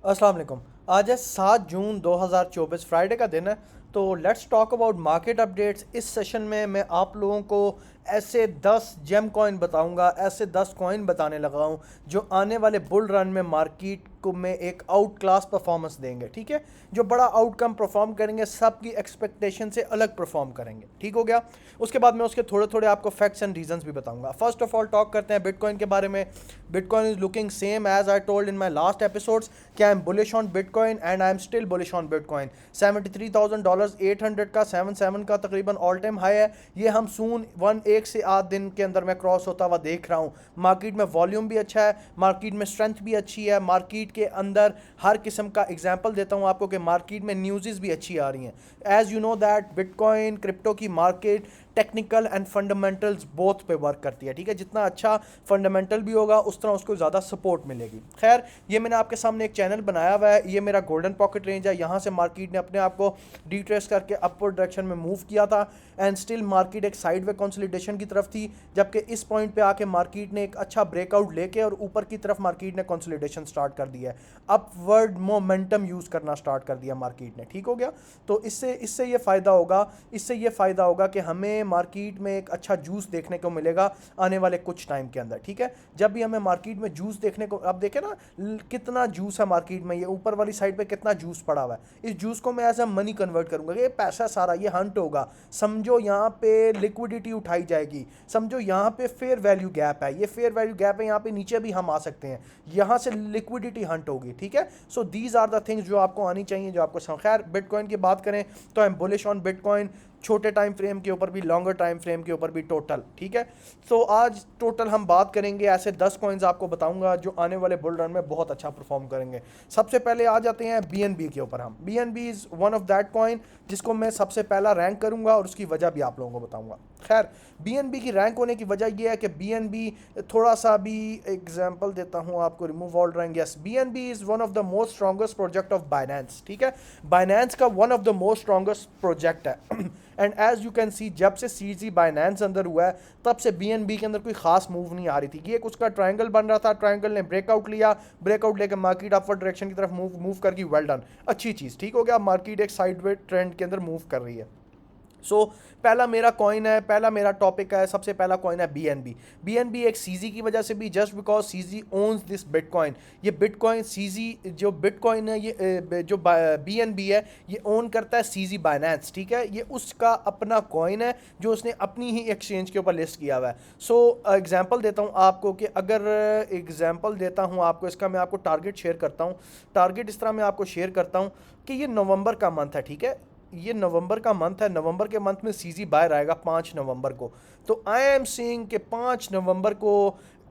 अस्सलाम वालेकुम। आज है 7 जून 2024, फ्राइडे का दिन है। तो let's talk about market updates. इस सेशन में मैं आप लोगों को ऐसे 10 जेम कॉइन बताऊंगा, ऐसे 10 कॉइन बताने लगा हूं जो आने वाले बुल रन में मार्केट को में एक आउट क्लास परफॉर्मेंस देंगे। ठीक है, जो बड़ा आउटकम परफॉर्म करेंगे, सबकी एक्सपेक्टेशन से अलग परफॉर्म करेंगे। ठीक हो गया। उसके बाद मैं उसके थोड़े थोड़े आपको फैक्ट्स एंड रीजंस भी बताऊंगा। फर्स्ट ऑफ ऑल टॉक करते हैं बिटकॉइन के बारे में। Bitcoin is looking same as I told in my last episodes कि I am bullish on Bitcoin and I am still bullish on Bitcoin. $73,000 800 का 77 का तकरीबन ऑल टाइम हाई है। ये हम सून एक से आध दिन के अंदर मैं क्रॉस होता हुआ देख रहा हूँ। मार्केट में वॉल्यूम भी अच्छा है, मार्केट में स्ट्रेंथ भी अच्छी है, मार्केट के अंदर हर किस्म का एग्जाम्पल देता हूँ आपको कि मार्केट में न्यूज़ भी अच्छी आ रही हैं। As you know that Bitcoin crypto की market technical and fundamentals both पे वर्क करती है। ठीक है, जितना अच्छा फंडामेंटल भी होगा उस तरह उसको ज़्यादा सपोर्ट मिलेगी। खैर, ये मैंने आपके सामने एक चैनल बनाया हुआ है, ये मेरा गोल्डन पॉकेट रेंज है। यहाँ से मार्केट ने अपने आप को डिट्रेस करके अपवर्ड डायरेक्शन में मूव किया था एंड स्टिल मार्केट एक साइडवे कंसोलिडेशन की तरफ थी, जबकि इस पॉइंट पे आके मार्केट ने एक अच्छा ब्रेकआउट लेके और ऊपर की तरफ मार्केट ने कंसोलिडेशन स्टार्ट कर दिया है। अपवर्ड मोमेंटम यूज़ करना स्टार्ट कर दिया मार्केट ने। ठीक हो गया। तो इससे इससे ये फ़ायदा होगा, इससे ये फ़ायदा होगा कि हमें मार्केट में एक अच्छा जूस देखने को मिलेगा आने वाले कुछ टाइम के अंदर। ठीक है, जब भी हमें मार्केट में जूस देखने को, आप देखें ना कितना जूस है मार्केट में, ये ऊपर वाली साइड पे कितना जूस पड़ा हुआ है। इस जूस को मैं एज अ मनी कन्वर्ट करूंगा, ये पैसा सारा ये हंट होगा। समझो यहाँ पे लिक्विडिटी उठाई जाएगी, समझो यहाँ पे फेयर वैल्यू गैप है, ये फेयर वैल्यू गैप है, यहाँ पे नीचे भी हम आ सकते हैं, यहाँ से लिक्विडिटी हंट होगी। ठीक है, so these are the things जो आपको आनी चाहिए, जो आपको खैर बिटकॉइन की बात करें तो आई एम बुलिश ऑन बिटकॉइन, छोटे टाइम फ्रेम के ऊपर भी, लॉन्गर टाइम फ्रेम के ऊपर भी टोटल। ठीक है, तो आज टोटल हम बात करेंगे, ऐसे 10 कॉइन्स आपको बताऊंगा जो आने वाले बुल रन में बहुत अच्छा परफॉर्म करेंगे। सबसे पहले आ जाते हैं बीएनबी के ऊपर। हम BNB is one of that coin जिसको मैं सबसे पहला रैंक करूंगा और उसकी वजह भी आप लोगों को बताऊंगा। खैर, बीएनबी की रैंक होने की वजह यह है कि बीएनबी थोड़ा सा भी एग्जांपल देता हूं आपको, remove all rank. Yes, BNB is one of the most strongest project of Binance. ठीक है, बाइनेंस का one of the most strongest project है and as you can see, जब से सीजी बाइनेंस अंदर हुआ है तब से बीएनबी के अंदर कोई खास मूव नहीं आ रही थी। ये उसका ट्रायंगल बन रहा था, ट्रायंगल ने ब्रेकआउट लिया, ब्रेकआउट लेकर मार्केट अपवर्ड डायरेक्शन की तरफ मूव कर गई। वेल डन, अच्छी चीज़। ठीक हो गया, मार्केट एक साइडवे ट्रेंड के अंदर मूव कर रही है। सो पहला मेरा कॉइन है, पहला मेरा टॉपिक है, सबसे पहला कॉइन है बीएनबी। बीएनबी एक सीजी की वजह से भी, just because CG ons this bitcoin. ये बिटकॉइन सीजी जो बिटकॉइन है, ये जो बीएनबी है, ये ओन करता है सीजी बाइनेंस। ठीक है, ये उसका अपना कॉइन है जो उसने अपनी ही एक्सचेंज के ऊपर लिस्ट किया हुआ है। सो एग्जांपल देता हूँ आपको कि अगर एग्जांपल देता हूँ आपको इसका, मैं आपको टारगेट शेयर करता हूँ। टारगेट इस तरह मैं आपको शेयर करता हूँ कि ये नवंबर का मंथ है। ठीक है, ये नवंबर का मंथ है, नवंबर के मंथ में सीजी बायर आएगा 5 नवंबर को। तो आई एम सेइंग कि 5 नवंबर को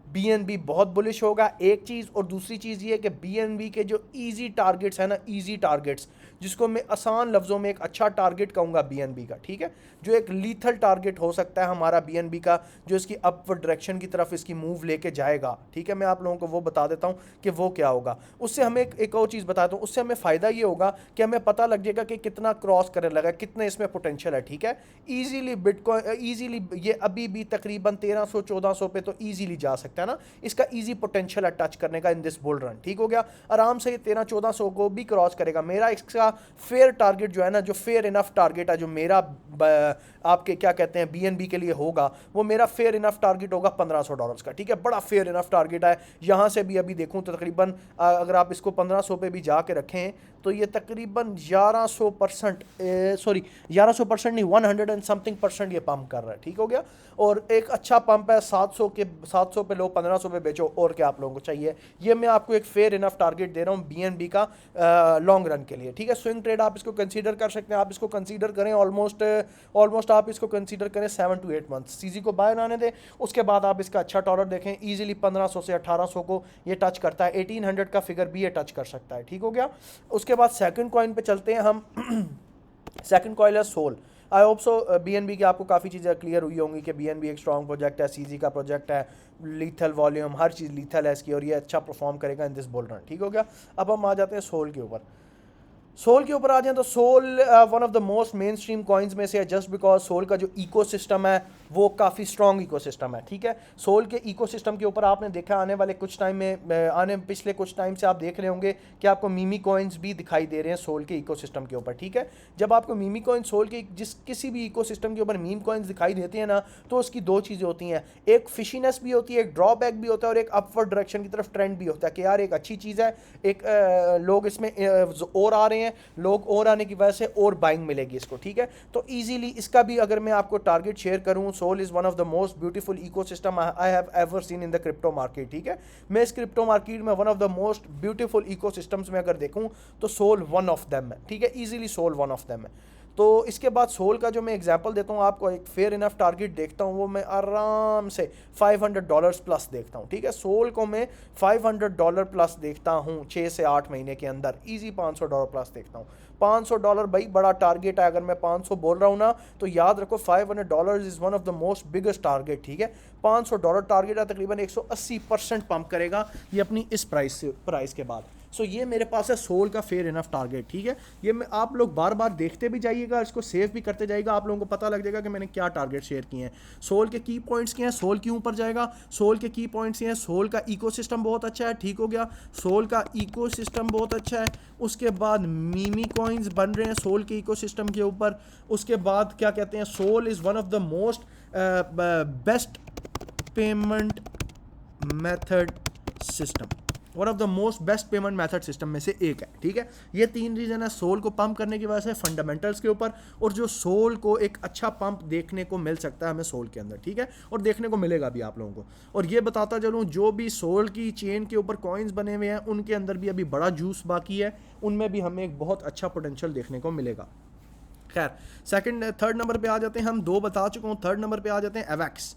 बीएनबी बहुत बुलिश होगा, एक चीज़। और दूसरी चीज़ ये है कि बीएनबी के जो इजी टारगेट्स है ना, इजी टारगेट्स जिसको मैं आसान लफ्ज़ों में एक अच्छा टारगेट कहूँगा बीएनबी का। ठीक है, जो एक लीथल टारगेट हो सकता है हमारा बीएनबी का, जो इसकी अपवर्ड डायरेक्शन की तरफ इसकी मूव लेके जाएगा। ठीक है, मैं आप लोगों को वो बता देता हूँ कि वो क्या होगा। उससे हमें एक और चीज़ बताता हूँ, उससे हमें फ़ायदा ये होगा कि हमें पता लग जाएगा कि कितना क्रॉस करने लगा, कितने इसमें पोटेंशियल है। ठीक है, ईजीली बिटकॉइन, ईजीली ये अभी भी तकरीबन 1300-1400 पे तो ईजीली जा सकता है ना, इसका ईजी पोटेंशियल है टच करने का इन दिस बुल रन। ठीक हो गया, आराम से ये 1300-1400 को भी क्रॉस करेगा। मेरा इसका फेयर टारगेट जो है ना, जो फेयर इनफ टारगेट है, जो मेरा आपके क्या कहते हैं बीएनबी के लिए होगा, वो मेरा फेयर इनफ टारगेट होगा $1500 का। ठीक है, बड़ा फेयर इनफ टारगेट है। यहाँ से भी अभी देखूँ तो तकरीबन अगर आप इसको 1500 पे भी जाके रखें तो ये तकरीबन 1100%, सॉरी 1100% नहीं, 100 एंड समथिंग परसेंट ये पंप कर रहा है। ठीक हो गया, और एक अच्छा पंप है। 700 पे लो, 1500 पे बेचो, और क्या आप लोगों को चाहिए। ये मैं आपको एक फेयर इनफ टारगेट दे रहा हूँ बीएनबी का लॉन्ग रन के लिए। ठीक है, स्विंग ट्रेड आप इसको कंसीडर कर सकते हैं, आप इसको कंसीडर करें ऑलमोस्ट आप इसको कंसीडर करें 7 to 8 मंथ। सीजी को बाय आने दें, उसके बाद आप इसका अच्छा टॉलर देखें। ईजिली 1500 से 1800 को ये टच करता है, 1800 का फिगर भी ये टच कर सकता है। ठीक हो गया, उसके बाद सेकंड कॉइन पे चलते हैं हम। सेकंड कॉइन है Sol. I hope so BNB की आपको काफ़ी चीज़ें क्लियर हुई होंगी कि बीएनबी एक स्ट्रॉन्ग प्रोजेक्ट है, सीजी का प्रोजेक्ट है, लीथल वॉल्यूम, हर चीज़ लीथल है इसकी, और ये अच्छा परफॉर्म करेगा इन दिस बुल रन। ठीक हो गया, अब हम आ जाते हैं सोल के ऊपर। सोल के ऊपर आ जाएं तो Sol one of the most mainstream coins में से है, जस्ट बिकॉज सोल का जो इकोसिस्टम है वो काफ़ी स्ट्रॉन्ग इकोसिस्टम है, ठीक है। सोल के इकोसिस्टम के ऊपर आपने देखा आने वाले कुछ टाइम में, पिछले कुछ टाइम से आप देख रहे होंगे कि आपको मीमी कॉइन्स भी दिखाई दे रहे हैं सोल के इकोसिस्टम के ऊपर, ठीक है। जब आपको मीमी कॉइन सोल के किसी भी इकोसिस्टम के ऊपर मीम कॉइन्स दिखाई देती हैं ना, तो उसकी दो चीज़ें होती हैं, एक फिशीनेस भी होती है, एक ड्रॉबैक भी होता है, और एक अपवर्ड डायरेक्शन की तरफ ट्रेंड भी होता है कि यार एक अच्छी चीज़ है, एक लोग इसमें और आ रहे हैं, लोग और आने की वजह से और बाइंग मिलेगी इसको, ठीक है। तो ईजिली इसका भी अगर मैं आपको टारगेट शेयर करूं, Sol is one of the most beautiful ecosystem I have ever seen in the crypto market, ठीक है। मैं इस क्रिप्टो मार्केट में one of the most beautiful ecosystems में अगर देखूं तो सोल वन ऑफ देम है, ठीक है। Easily Sol one of them है। तो इसके बाद सोल का जो मैं एग्जांपल देता हूँ आपको, एक फेयर इनफ टारगेट देखता हूँ, वो मैं आराम से $500 प्लस देखता हूँ, ठीक है। सोल को मैं $500 प्लस देखता हूँ 6 से 8 महीने के अंदर, इजी $500 प्लस देखता हूँ। $500 भाई बड़ा टारगेट है, अगर मैं 500 बोल रहा हूँ ना तो याद रखो $500 is one of the most biggest target, ठीक है। $500 टारगेट है, तकरीबन 180% पंप करेगा ये अपनी इस प्राइस के बाद। सो ये मेरे पास है सोल का फेयर इनफ टारगेट, ठीक है। ये मैं आप लोग बार बार देखते भी जाइएगा, इसको सेव भी करते जाइएगा, आप लोगों को पता लग जाएगा कि मैंने क्या टारगेट शेयर किए हैं। सोल के की पॉइंट्स क्या हैं, सोल क्यों ऊपर जाएगा, सोल के की पॉइंट्स ये हैं, सोल का इकोसिस्टम बहुत अच्छा है, ठीक हो गया, सोल का इकोसिस्टम बहुत अच्छा है। उसके बाद मीमी कॉइन्स बन रहे हैं सोल के इकोसिस्टम के ऊपर। उसके बाद क्या कहते हैं, Sol is one of the most best payment method system, one of the most best payment method system में से एक है, ठीक है। ये 3 रीज़न है सोल को पंप करने की वजह से फंडामेंटल्स के ऊपर, और जो सोल को एक अच्छा पंप देखने को मिल सकता है हमें सोल के अंदर, ठीक है, और देखने को मिलेगा भी आप लोगों को। और ये बताता चलूँ, जो भी सोल की चेन के ऊपर कॉइन्स बने हुए हैं उनके अंदर भी अभी बड़ा जूस बाकी है, उनमें भी हमें एक बहुत अच्छा पोटेंशियल देखने को मिलेगा। खैर थर्ड नंबर पे आ जाते हैं हम, 2 बता चुका हूँ। थर्ड नंबर पे आ जाते हैं एवेक्स।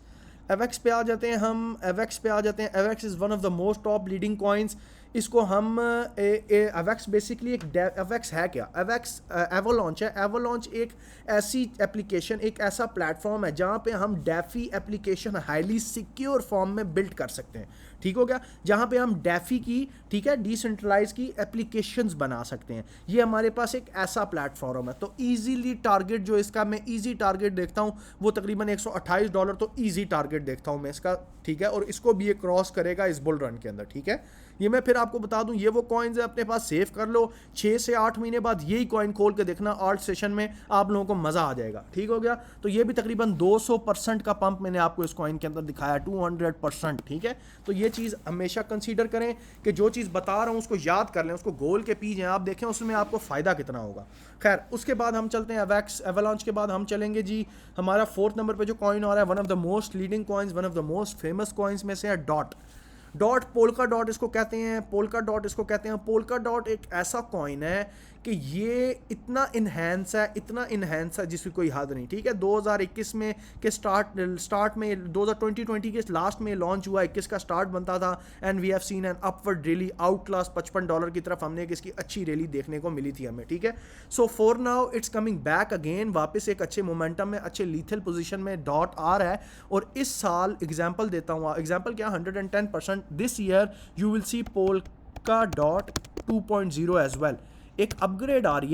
एवेक्स पे आ जाते हैं हम, एवेक्स पे आ जाते हैं। Avax is one of the most top leading coins. इसको हम एवेक्स बेसिकली एक एवेक्स है क्या, एवेक्स एवोलॉन्च है। एवोलॉन्च एक ऐसी एप्लीकेशन, एक ऐसा प्लेटफॉर्म है जहाँ पे हम DeFi application highly secure form में बिल्ड कर सकते हैं, ठीक हो गया, जहाँ पे हम डेफी की, ठीक है, डिसेंट्रलाइज की एप्लीकेशंस बना सकते हैं। ये हमारे पास एक ऐसा प्लेटफॉर्म है। तो ईजीली टारगेट जो इसका मैं ईजी टारगेट देखता हूँ वो तकरीबन $128, तो ईजी टारगेट देखता हूँ मैं इसका, ठीक है। और इसको भी ये क्रॉस करेगा इस बुल रन के अंदर, ठीक है। ये मैं फिर आपको बता दूं, ये वो कॉइन्स है, अपने पास सेव कर लो, 6 से 8 महीने बाद यही कॉइन खोल के देखना, आर्ट सेशन में आप लोगों को मज़ा आ जाएगा, ठीक हो गया। तो ये भी तकरीबन 200% का पंप मैंने आपको इस कॉइन के अंदर दिखाया, 200%, ठीक है। तो ये चीज़ हमेशा कंसीडर करें कि जो चीज़ बता रहा हूँ उसको याद कर लें, उसको गोल के पीछे आप देखें उसमें आपको फ़ायदा कितना होगा। खैर उसके बाद हम चलते हैं एवेक्स एवलांच के बाद हम चलेंगे जी, हमारा 4th नंबर पे जो कॉइन आ रहा है, one of the most leading coins, one of the most famous coins में से है डॉट। पोल्का डॉट इसको कहते हैं, पोल्का डॉट इसको कहते हैं। पोल्का डॉट एक ऐसा कॉइन है कि ये इतना इन्हेंस है जिसकी कोई हद नहीं, ठीक है। 2021 में के स्टार्ट में 2020 के लास्ट में लॉन्च हुआ, 21 का स्टार्ट बनता था, and we have seen an upward rally out class $55 की तरफ हमने इसकी अच्छी रैली देखने को मिली थी हमें, ठीक है। So for now it's coming back again, वापस एक अच्छे मोमेंटम में, अच्छे लीथल पोजीशन में डॉट आ रहा है। और इस साल एग्जाम्पल देता हूँ, एग्जाम्पल क्या, 110% this year you will see Polkadot 2.0 as well. एक अपग्रेड आ रही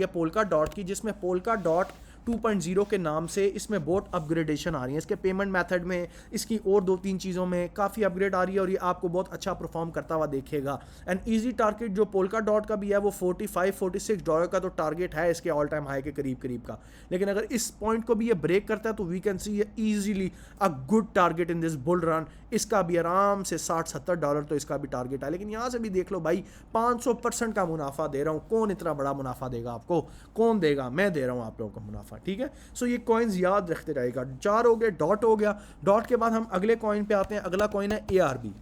है पोल्का डॉट की, जिसमें पोल्का डॉट 2.0 के नाम से इसमें बहुत अपग्रेडेशन आ रही है। इसके पेमेंट मेथड में, इसकी और 2-3 चीज़ों में काफ़ी अपग्रेड आ रही है, और ये आपको बहुत अच्छा परफॉर्म करता हुआ देखेगा। एंड इजी टारगेट जो पोल्का डॉट का भी है वो $45-46 का तो टारगेट है इसके ऑल टाइम हाई के करीब का। लेकिन अगर इस पॉइंट को भी ये ब्रेक करता है तो we can see easily a good target in this bull run. इसका भी आराम से $60-70 तो इसका भी टारगेट है। लेकिन यहाँ से भी देख लो भाई, 500% का मुनाफा दे रहा हूँ, कौन इतना बड़ा मुनाफा देगा आपको, कौन देगा, मैं दे रहा हूँ आप लोगों को मुनाफा, ठीक है। सो ये कॉइन्स याद रखते रहेगा। 4 हो गए, डॉट हो गया। डॉट के बाद हम अगले कॉइन पे आते हैं। अगला कॉइन है ARB।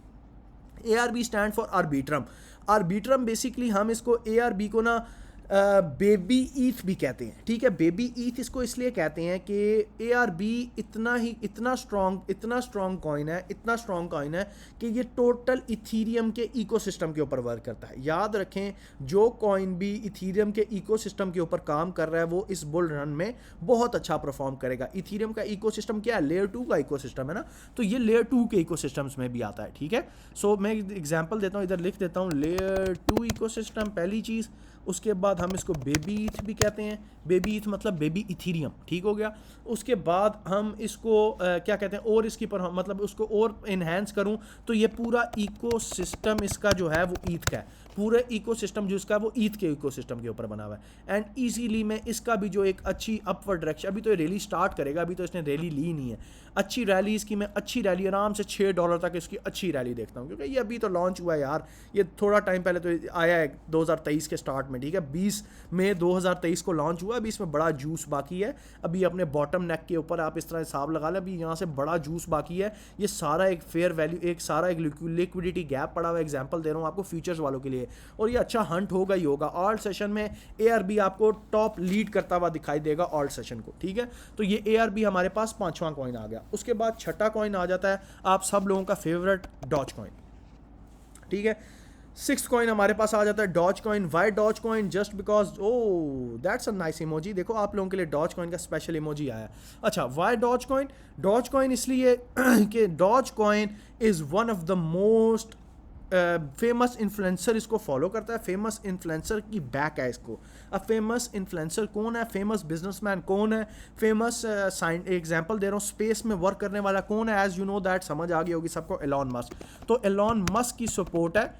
ARB stand for Arbitrum. Arbitrum basically हम इसको ARB को ना बेबी ईथ भी कहते हैं, ठीक है। बेबी ईथ इसको इसलिए कहते हैं कि ARB इतना स्ट्रॉन्ग कॉइन है, इतना स्ट्रॉन्ग कॉइन है कि ये टोटल इथीरियम के इकोसिस्टम के ऊपर वर्क करता है। याद रखें, जो कॉइन भी इथीरियम के इकोसिस्टम के ऊपर काम कर रहा है वो इस बुल रन में बहुत अच्छा परफॉर्म करेगा। इथीरियम का इकोसिस्टम क्या है? लेयर 2 का इकोसिस्टम है ना, तो ये लेयर 2 के इकोसिस्टम्स में भी आता है, ठीक है। सो मैं एग्जांपल देता हूँ, इधर लिख देता हूँ लेयर 2 इकोसिस्टम, पहली चीज़। उसके बाद हम इसको बेबी ईथ भी कहते हैं, बेबी ईथ मतलब बेबी इथीरियम, ठीक हो गया। उसके बाद हम इसको क्या कहते हैं, और इसकी पर मतलब उसको और इन्हेंस करूं तो ये पूरा इकोसिस्टम इसका जो है वो ईथ का है। पूरे इकोसिस्टम जो इसका वो ईथ के इकोसिस्टम के ऊपर बना हुआ है। एंड इजीली मैं इसका भी जो एक अच्छी अपवर्ड डायरेक्शन, अभी तो ये रैली स्टार्ट करेगा, अभी तो इसने रैली ली नहीं है, अच्छी रैली इसकी, मैं अच्छी रैली आराम से $6 तक इसकी अच्छी रैली देखता हूँ, क्योंकि ये अभी तो लॉन्च हुआ है यार, ये थोड़ा टाइम पहले तो आया है 2023 के स्टार्ट में, ठीक है। 20 मई 2023 को लॉन्च हुआ, अभी इसमें बड़ा जूस बाकी है। अभी अपने बॉटम नेक के ऊपर आप इस तरह हिसाब लगा लें, अभी यहाँ से बड़ा जूस बाकी है। ये सारा एक फेयर वैल्यू, एक सारा एक लिक्विडिटी गैप पड़ा हुआ है। एग्जांपल दे रहा हूँ आपको फ्यूचर्स वालों के लिए, और ये अच्छा हंट होगा ही होगा। ऑल्ट सेशन में ARB आपको टॉप लीड करता हुआ दिखाई देगा ऑल्ट सेशन को, ठीक है। तो ये ARB हमारे पास पांचवा कॉइन आ गया। उसके बाद छठा कॉइन आ जाता है आप सब लोगों का फेवरेट डॉज कॉइन, ठीक है। सिक्स कॉइन हमारे पास आ जाता है Dogecoin. Why Dogecoin? Just because oh that's a nice emoji. देखो आप लोगों के लिए डॉज कॉइन का स्पेशल इमोजी आया। अच्छा, why Dogecoin? Dogecoin इसलिए कि Dogecoin is one of the most famous influencer इसको फॉलो करता है। फेमस इन्फ्लुएंसर की बैक है इसको। अब फेमस इन्फ्लुएंसर कौन है? फेमस बिजनेसमैन कौन है? फेमस एग्जांपल दे रहा हूँ, स्पेस में वर्क करने वाला कौन है? एज यू नो दैट, समझ आ गई होगी सबको, एलॉन मस्क। तो एलॉन मस्क की सपोर्ट है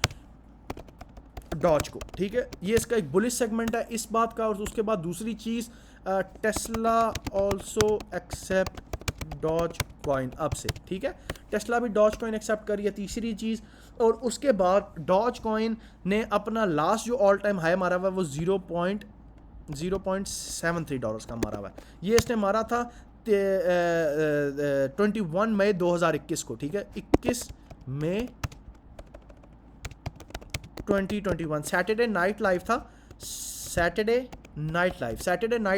डॉज को, ठीक है। ये इसका एक बुलिश सेगमेंट है इस बात का। और उसके बाद दूसरी चीज़, Tesla also accept Doge coin अब से, ठीक है। टेस्ला भी डॉज कॉइन एक्सेप्ट करी है, तीसरी चीज़। और उसके बाद डॉज कॉइन ने अपना लास्ट जो ऑल टाइम हाई मारा हुआ है वो $0.73 का मारा हुआ है। ये इसने मारा था 21 मई 2021 को, ठीक है। 21 मई 2021 सैटरडे नाइट लाइव था। सैटरडे नाइट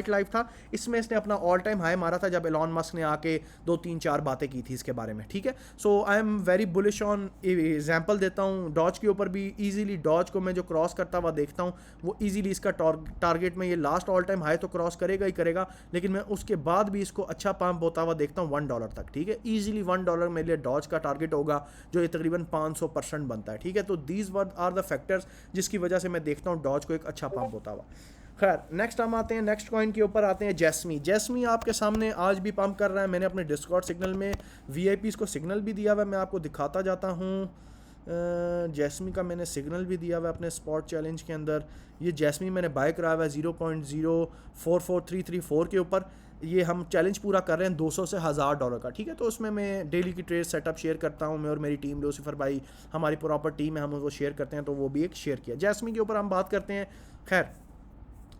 लाइव था। इसमें इसने अपना ऑल टाइम हाई मारा था जब एलॉन मस्क ने आके 2-3-4 बातें की थी इसके बारे में, ठीक है। So I am very bullish on. Example देता हूँ डॉज के ऊपर भी, इजीली डॉज को मैं जो क्रॉस करता हुआ देखता हूँ वो इजीली इसका टारगेट में ये लास्ट ऑल टाइम हाई तो क्रॉस करेगा ही करेगा, लेकिन मैं उसके बाद भी इसको अच्छा पंप होता हुआ देखता हूँ $1 तक, ठीक है। ईजिली $1 मेरे लिए डॉज का टारगेट होगा, जो ये तकरीबन 500% बनता है, ठीक है। तो दीज आर द फैक्टर्स जिसकी वजह से मैं देखता हूँ डॉज को एक अच्छा पंप होता हुआ। खैर, नेक्स्ट हम आते हैं, नेक्स्ट कॉइन के ऊपर आते हैं, जैस्मी। जैस्मी आपके सामने आज भी पंप कर रहा है। मैंने अपने डिस्कॉर्ड सिग्नल में VIPs को सिग्नल भी दिया हुआ है, मैं आपको दिखाता जाता हूँ। जैस्मी का मैंने सिग्नल भी दिया हुआ है अपने स्पॉट चैलेंज के अंदर। ये जैस्मी मैंने बाय कराया हुआ है 0.044334 के ऊपर। ये हम चैलेंज पूरा कर रहे हैं 200 से $1000 का, ठीक है। तो उसमें मैं डेली की ट्रेड सेटअप शेयर करता हूँ, मैं और मेरी टीम, लूसीफर भाई हमारी प्रॉपर टीम है, हम वो शेयर करते हैं, तो वो भी एक शेयर किया। जैस्मी के ऊपर हम बात करते हैं। खैर,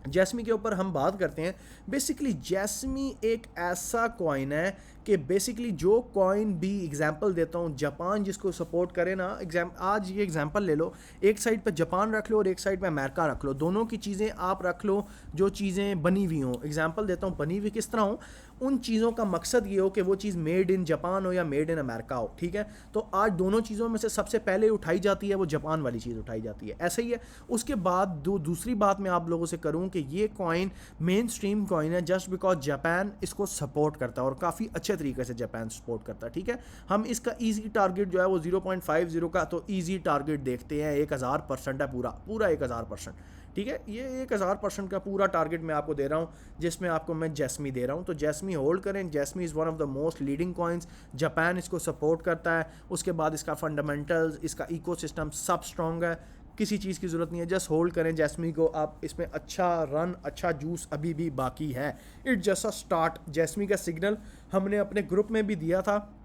जैस्मी के ऊपर हम बात करते हैं। बेसिकली जैस्मी एक ऐसा कॉइन है कि बेसिकली जो कॉइन भी, एग्जांपल देता हूँ, जापान जिसको सपोर्ट करे ना, आज ये एग्जांपल ले लो, एक साइड पे जापान रख लो और एक साइड पे अमेरिका रख लो, दोनों की चीज़ें आप रख लो जो चीज़ें बनी हुई हों। एग्जांपल देता हूँ बनी हुई किस तरह हो, उन चीज़ों का मकसद ये हो कि वो चीज़ मेड इन जापान हो या मेड इन अमेरिका हो, ठीक है। तो आज दोनों चीज़ों में से सबसे पहले उठाई जाती है वो जापान वाली चीज़ उठाई जाती है, ऐसा ही है। उसके बाद दूसरी बात मैं आप लोगों से करूँ कि ये कॉइन मेन स्ट्रीम कॉइन है जस्ट बिकॉज जापान इसको सपोर्ट करता है और काफ़ी अच्छे तरीके से जापान सपोर्ट करता है, ठीक है। हम इसका ईजी टारगेट जो है वो 0.50 का तो ईजी टारगेट देखते हैं। 1000% है, पूरा 1000%, ठीक है। ये 1000% का पूरा टारगेट मैं आपको दे रहा हूँ, जिसमें आपको मैं जैस्मी दे रहा हूँ। तो जैस्मी होल्ड करें। Jasmy is one of the most leading coins, Japan इसको सपोर्ट करता है। उसके बाद इसका फंडामेंटल्स, इसका इकोसिस्टम सब स्ट्रॉन्ग है, किसी चीज़ की ज़रूरत नहीं है, जस्ट होल्ड करें जैस्मी को आप। इसमें अच्छा रन, अच्छा जूस अभी भी बाकी है। It's just a start. Jasmy का सिग्नल हमने अपने ग्रुप में भी दिया था,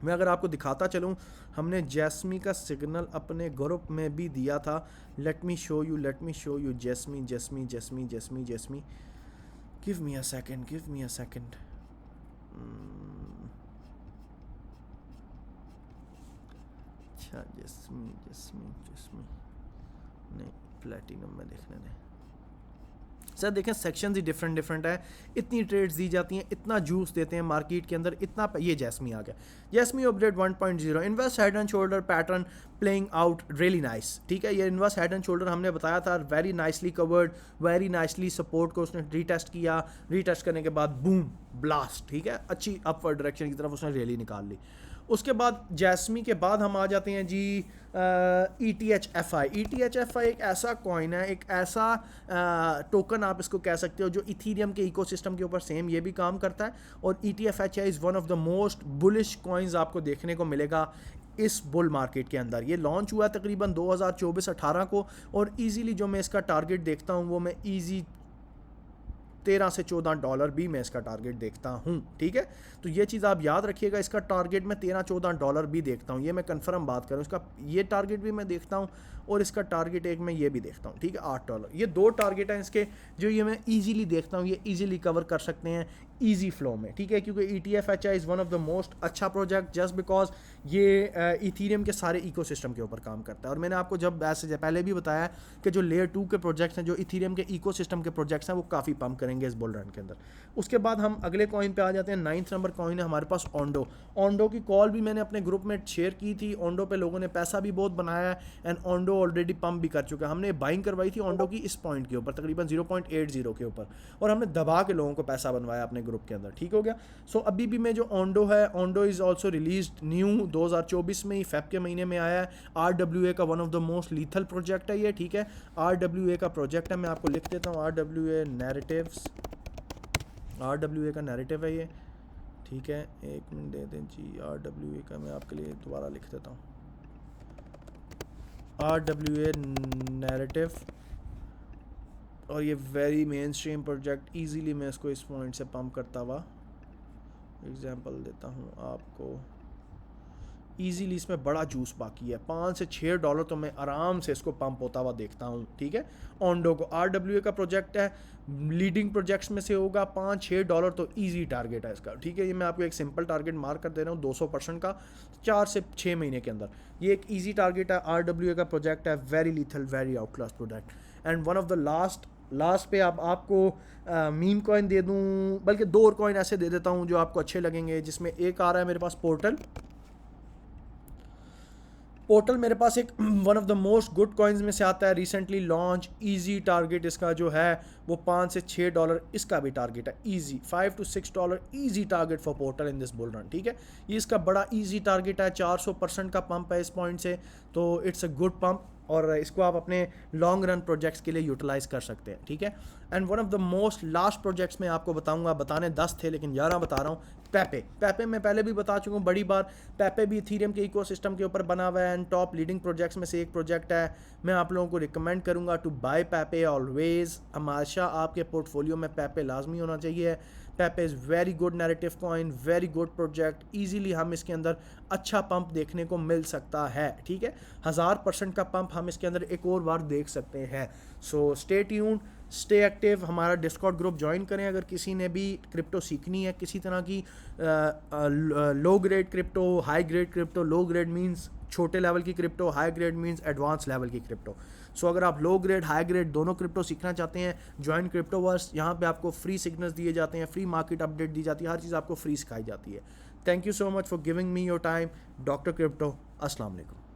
मैं अगर आपको दिखाता चलूँ, हमने जैस्मी का सिग्नल अपने ग्रुप में भी दिया था। Let me show you Jasmy Jasmy Jasmy Jasmy Jasmy give me a second अच्छा, जैस्मी नहीं, प्लेटिनम में देखने दें। सर देखें सेक्शन ही डिफरेंट डिफरेंट है, इतनी ट्रेड्स दी जाती हैं, इतना जूस देते हैं मार्केट के अंदर, इतना ये जैस्मी आ गया। Jasmy update 1.0 inverse head and shoulder pattern playing out really nice, ठीक है। ये इन्वर्स हेड एंड शोल्डर हमने बताया था, very nicely covered, very nicely support को उसने रीटेस्ट किया, रीटेस्ट करने के बाद बूम ब्लास्ट, ठीक है, अच्छी अपवर्ड डायरेक्शन की तरफ उसने रैली निकाल ली। उसके बाद जैस्मी के बाद हम आ जाते हैं जी ETHFI। ETHFI एक ऐसा कॉइन है, एक ऐसा टोकन आप इसको कह सकते हो जो इथीरियम के इकोसिस्टम के ऊपर सेम ये भी काम करता है। और ETHFI is one of the most bullish coins आपको देखने को मिलेगा इस बुल मार्केट के अंदर। ये लॉन्च हुआ तकरीबन 2024-18 को, और ईजीली जो मैं इसका टारगेट देखता हूँ वो मैं ईजी $13 से $14 भी मैं इसका टारगेट देखता हूँ, ठीक है। तो ये चीज़ आप याद रखिएगा, इसका टारगेट मैं $13-14 भी देखता हूँ, ये मैं कंफर्म बात करूँ, इसका ये टारगेट भी मैं देखता हूँ और इसका टारगेट एक मैं ये भी देखता हूँ, ठीक है, $8। ये दो टारगेट हैं इसके जो ये मैं ईजीली देखता हूँ, ये ईजीली कवर कर सकते हैं ईजी फ्लो में, ठीक है। क्योंकि ETHFI is one of the most अच्छा प्रोजेक्ट जस्ट बिकॉज ये इथीरियम के सारे इकोसिस्टम के ऊपर काम करता है। और मैंने आपको जब ऐसे पहले भी बताया कि जो लेयर 2 के प्रोजेक्ट्स हैं, जो इथीरियम के इकोसिस्टम के प्रोजेक्ट्स हैं, वो काफ़ी पम्प करेंगे इस बुल रन के अंदर। उसके बाद हम अगले कॉइन पे आ जाते हैं। 9th नंबर कॉइन है हमारे पास ओंडो। ओंडो की कॉल भी मैंने अपने ग्रुप में शेयर की थी, ओंडो पे लोगों ने पैसा भी बहुत बनाया है एंड ओंडो ऑलरेडी पम्प भी कर चुका है। हमने बाइंग करवाई थी ओंडो की इस पॉइंट के ऊपर तकरीबन 0.80 के ऊपर, और हमने दबा के लोगों को पैसा बनवाया अपने ग्रुप के अंदर, ठीक हो गया। सो अभी भी मैं जो ओंडो है, Ondo is also released new 2024 में ही, फेब के महीने में आया है। RWA का one of the most lethal project है ये, ठीक है। RWA का प्रोजेक्ट है, मैं आपको लिख देता हूँ, RWA का नैरेटिव है ये, ठीक है। एक मिनट दे दें जी, RWA का मैं आपके लिए दोबारा लिख देता हूँ, RWA नैरेटिव, और ये very main stream project, easily मैं इसको इस पॉइंट से पम्प करता हुआ एग्जांपल देता हूँ आपको, ईजीली इसमें बड़ा जूस बाकी है, $5 से $6 तो मैं आराम से इसको पंप होता हुआ देखता हूँ, ठीक है। ओंडो को RWA का प्रोजेक्ट है, लीडिंग प्रोजेक्ट्स में से होगा, $5-6 तो इजी टारगेट है इसका, ठीक है। ये मैं आपको एक सिंपल टारगेट मार्क कर दे रहा हूँ 200% का 4 से 6 महीने के अंदर, ये एक ईजी टारगेट है। RWA का प्रोजेक्ट है, very lethal, very out class project. And one of the last पे आपको मीम कॉइन दे दूँ, बल्कि 2 और कॉइन ऐसे दे देता हूँ जो आपको अच्छे लगेंगे, जिसमें एक आ रहा है मेरे पास पोर्टल मेरे पास एक one of the most good coins में से आता है, रिसेंटली लॉन्च, इजी टारगेट इसका जो है वो $5 से $6 इसका भी टारगेट है, easy $5 to $6 easy target for portal in this bull run, ठीक है। ये इसका बड़ा इजी टारगेट है, 400% का पंप है इस पॉइंट से, तो इट्स अ गुड पंप, और इसको आप अपने लॉन्ग रन प्रोजेक्ट्स के लिए यूटिलाइज़ कर सकते हैं, ठीक है। And one of the most last projects में आपको बताऊंगा, बताने 10 थे लेकिन 11 बता रहा हूँ। पेपे मैं पहले भी बता चुका हूँ बड़ी बार, पेपे भी इथीरियम के इकोसिस्टम के ऊपर बना हुआ है एंड टॉप लीडिंग प्रोजेक्ट्स में से एक प्रोजेक्ट है। मैं आप लोगों को रिकमेंड करूँगा टू बाय पेपे ऑलवेज, हमेशा आपके पोर्टफोलियो में पेपे लाजमी होना चाहिए। Pepe is very good narrative coin, very good project, easily हम इसके अंदर अच्छा पंप देखने को मिल सकता है, ठीक है। 1000% का पंप हम इसके अंदर एक और बार देख सकते हैं। So stay tuned, stay active, हमारा डिस्कॉर्ड ग्रुप ज्वाइन करें अगर किसी ने भी क्रिप्टो सीखनी है, किसी तरह की low grade crypto, high grade crypto. Low grade means छोटे लेवल की crypto, high grade means advance level की क्रिप्टो। सो अगर आप लो ग्रेड हाई ग्रेड दोनों क्रिप्टो सीखना चाहते हैं, ज्वाइन क्रिप्टोवर्स, यहाँ पे आपको फ्री सिग्नल्स दिए जाते हैं, फ्री मार्केट अपडेट दी जाती है, हर चीज़ आपको फ्री सिखाई जाती है। Thank you so much for giving me your time, doctor crypto. अस्सलाम वालेकुम।